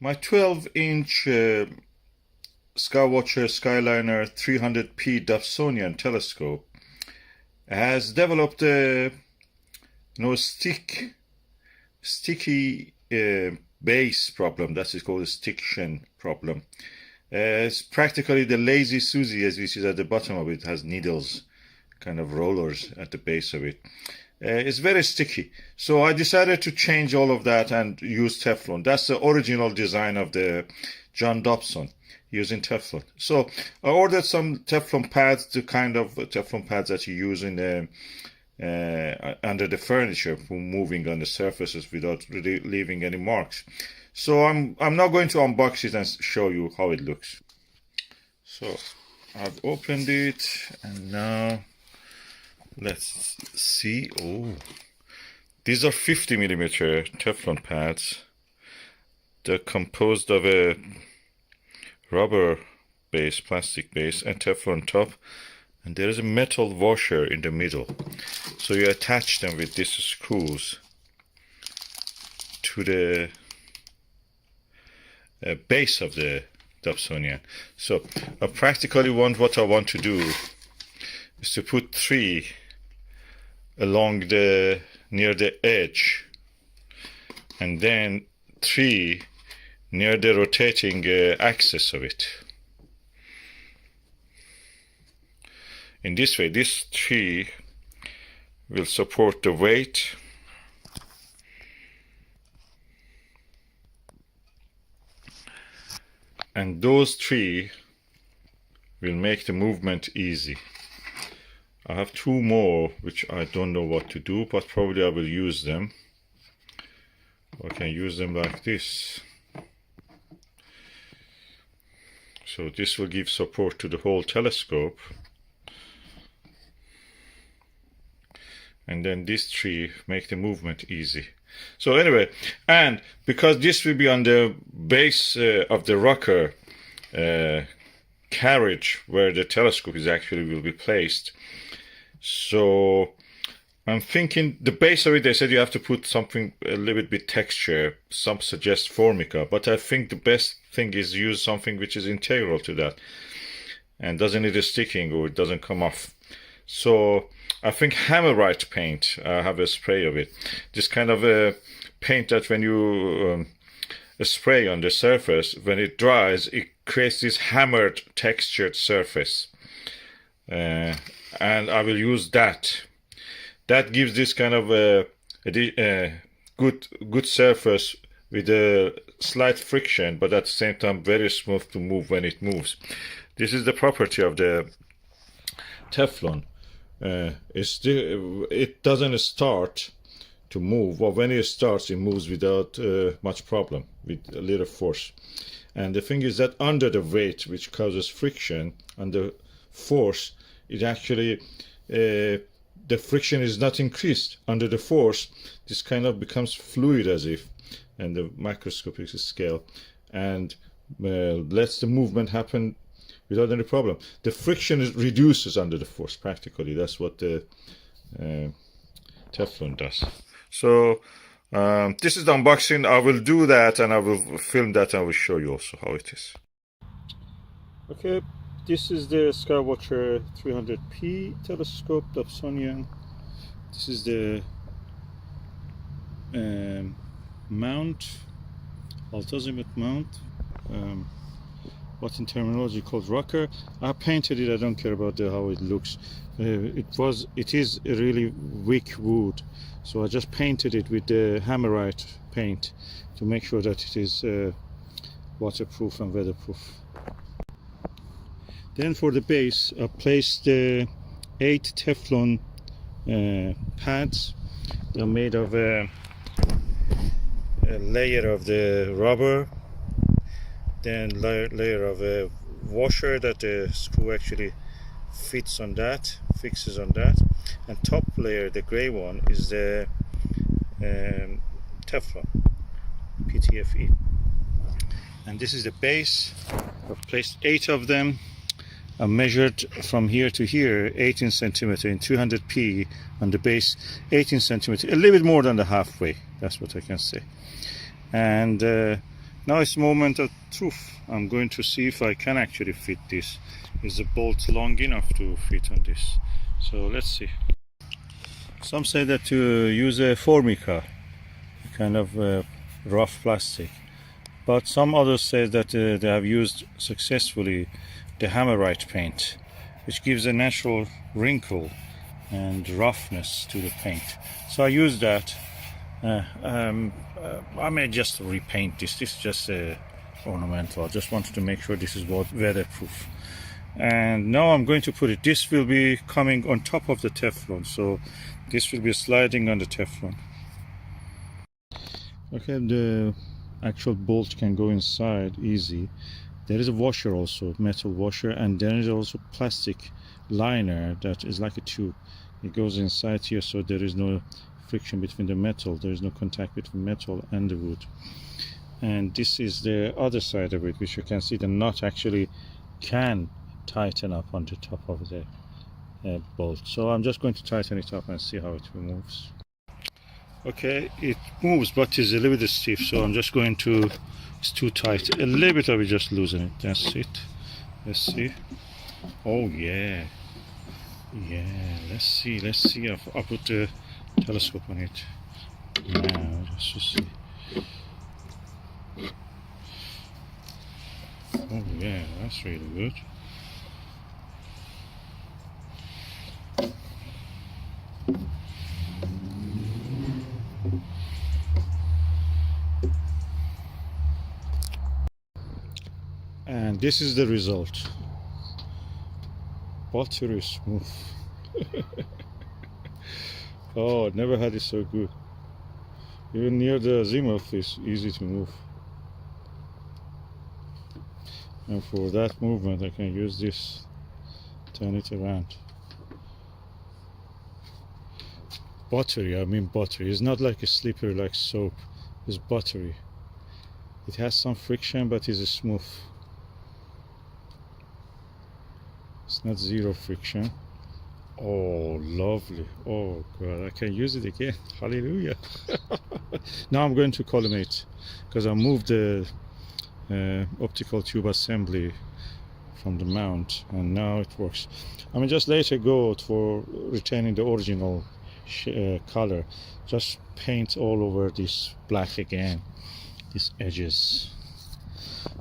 My 12-inch Skywatcher Skyliner 300p Dobsonian telescope has developed a sticky base problem. That is called a stiction problem. It's practically the lazy Susie, as you see at the bottom of it. Has needles, kind of rollers at the base of it. It's very sticky. So I decided to change all of that and use Teflon. That's the original design of the John Dobson, using Teflon. So I ordered some Teflon pads, the kind of Teflon pads that you use in the under the furniture for moving on the surfaces without really leaving any marks. So I'm now going to unbox it and show you how it looks. So I've opened it and now let's see. Oh, these are 50mm Teflon pads. They're composed of a rubber base, plastic base, and Teflon top, and there is a metal washer in the middle. So you attach them with these screws to the base of the Dobsonian. So what I want to do is to put 3 along near the edge, and then 3 near the rotating axis of it. In this way, this 3 will support the weight, and those 3 will make the movement easy. I have 2 more which I don't know what to do, but probably I will use them. I can use them like this. So this will give support to the whole telescope. And then these 3 make the movement easy. So anyway, and because this will be on the base of the rocker carriage where the telescope will be placed, so I'm thinking the base of it, they said you have to put something a little bit texture. Some suggest formica, but I think the best thing is use something which is integral to that and doesn't need a sticking or it doesn't come off. So I think hammerite paint, I have a spray of it. This kind of a paint that when you spray on the surface, when it dries, it creates this hammered textured surface. And I will use that. That gives this kind of a good surface with a slight friction, but at the same time very smooth to move when it moves. This is the property of the Teflon. It doesn't start to move, or when it starts, it moves without much problem, with a little force. And the thing is that under the weight, which causes friction, under force, it actually the friction is not increased. Under the force, this kind of becomes fluid as if, and the microscopic scale, and lets the movement happen without any problem. The friction reduces under the force practically. That's what the Teflon does. So this is the unboxing. I will do that and I will film that and I will show you also how it is. Okay, this is the Skywatcher 300p telescope, Dobsonian. This is the mount, Azimuth mount. What in terminology called rocker. I painted it. I don't care about how it looks. It is a really weak wood, so I just painted it with the hammerite paint to make sure that it is waterproof and weatherproof. Then for the base, I placed 8 Teflon pads. They're made of a layer of the rubber, then layer of a washer that the screw actually fixes on that, and top layer, the gray one, is the Teflon PTFE. And this is the base. I've placed 8 of them. I measured from here to here 18 centimeter in 200p on the base, 18 centimeter, a little bit more than the halfway, that's what I can say. And Now it's moment of truth. I'm going to see if I can actually fit this. Is the bolt long enough to fit on this? So let's see. Some say that to use a formica, kind of rough plastic, but some others say that they have used successfully the hammerite paint, which gives a natural wrinkle and roughness to the paint. So I use that. I may just repaint this. This is just ornamental. I just wanted to make sure this is weatherproof. And now I'm going to put it. This will be coming on top of the Teflon, so this will be sliding on the Teflon. Okay, the actual bolt can go inside easy. There is a washer also, metal washer, and there is also plastic liner that is like a tube. It goes inside here, so there is no friction between the metal. There is no contact between metal and the wood. And this is the other side of it, which you can see the nut actually can tighten up on the top of the bolt. So I'm just going to tighten it up and see how it moves. Okay, it moves, but it's a little bit stiff, so I'm just going to, it's too tight, a little bit of it, just loosen it. That's it. Let's see. Oh yeah, let's see. I'll put the telescope on it now, just to see. Oh yeah, that's really good. And this is the result. Buttery smooth. Oh, never had it so good. Even near the Azimuth is easy to move. And for that movement I can use this, turn it around. Buttery, I mean buttery. It's not like a slippery like soap. It's buttery. It has some friction, but it's smooth. It's not zero friction. Oh, lovely. Oh God, I can use it again. Hallelujah. Now I'm going to collimate, because I moved the optical tube assembly from the mount, and now it works. I mean, just let it go for retaining the original color. Just paint all over this black again, these edges,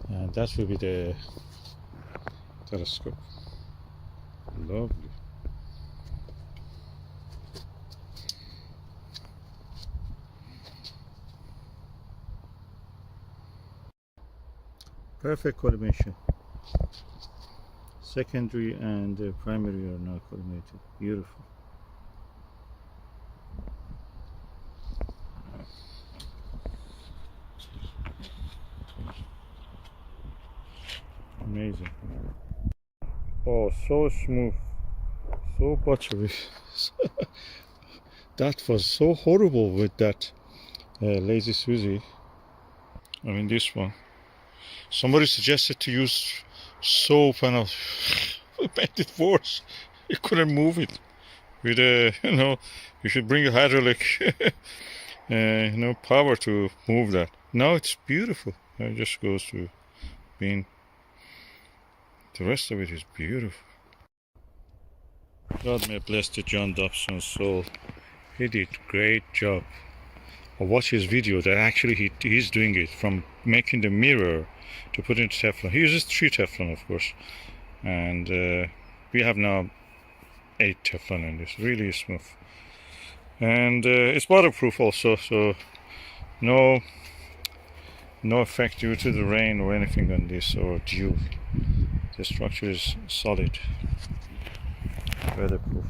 and that will be the telescope. Lovely. Perfect collimation. Secondary and primary are now collimated. Beautiful. Amazing. Oh, so smooth, so buttery. That was so horrible with that Lazy Susie. I mean, this one. Somebody suggested to use soap, and I made it worse. You couldn't move it with a, you should bring a hydraulic, power to move that. Now it's beautiful. It just goes to being. The rest of it is beautiful. God may bless the John Dobson's soul. He did a great job. I watched his video that actually he's doing it, from making the mirror to put into Teflon. He uses 3 Teflon, of course, and we have now 8 Teflon in this. Really smooth, and it's waterproof also, so no effect due to the rain or anything on this, or dew. The structure is solid, weatherproof.